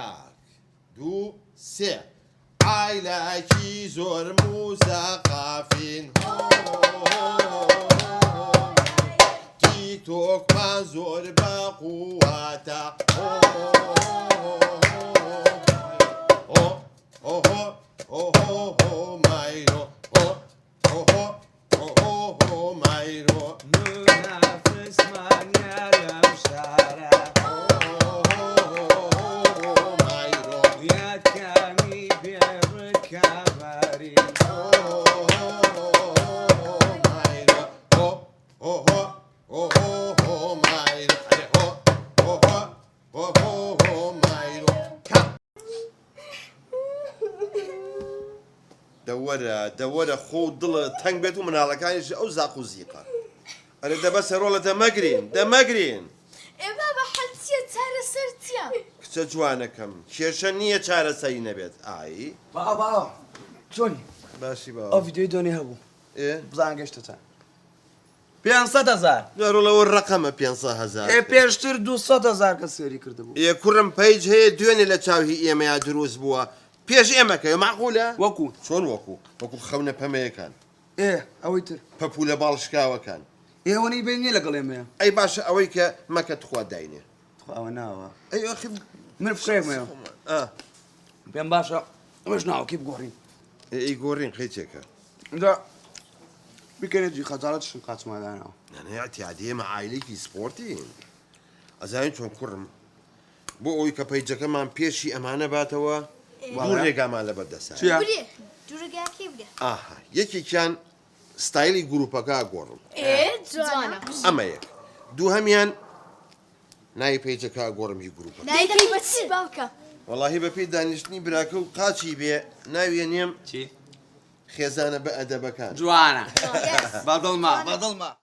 یاک دوو سێ عایلاکی زۆر موزەقافین تیکتۆکمان زۆر بەقوواتە مایرۆ مایرۆ منافسمانیا لەم شارە مایرۆ یادکامی بێڕکاباری دەوەرە خۆ دڵە تەنگ بێت و مناڵەکانیش ئەو زاق و زیقە ئەرێ دەبەسە ڕۆڵە دەمەگرین ئێمە بە حەلچیە چارەسەر چییە؟ کچە جوانەکەم کێشە نییە چارەسەری نەبێت ئایی باو چۆنی باشی ئەو باوە ڤیدیۆی دۆنی هەبوو ئێ بزان گەشتە 500,000 ڕۆڵەوە ڕقەمە 500,000 پێشتر 200,000 کە سێری کردبوو ئێ کوڕم پەیج هەیە دوێنێ لە چاوی ئێمەیا دروست بووە پێش ئێمەکەی معقولە وەکو چۆن وەکو خەونە پەمەیەکان ئەوەی تر پەپوو لە باڵشکاوەکان ئێوەنی بینی لەگەڵ ئێمەیە ئەی باشە ئەوەی کە مەکە تخوا داینێ ئەوە ناوە ئەی ئەخی من فکرێمەوە پێم باشە ئەمەش ناوەکی بگۆڕین ئەی گۆڕین خەیچێکە دا بکەنێتی خەجاڵەتشم قاچمادانەوە نانەیەتی ئێمە عایلێکی سپۆرتین ئەزانین چۆن کوڕم بۆ ئەوی کە پەیجەکەمان پێشی ئەمانە باتەوە دوو ڕێگامان لە بەردەسا برێ دوورگاکێ برێ ئاها یەکێکیان ستایلی گروپەکە گۆڕم جوانە ئەمە یەک دوو هەمیان ناوی پەیجەکە گۆڕم هی گروپە نایدەکەی بە چی باوکە؟ وەڵاهی بە پێی دانیشتنی براکە و قاچی بێ ناویە نێم چی؟ خێزانە بە ئەدەبەکان جوانە بەدڵما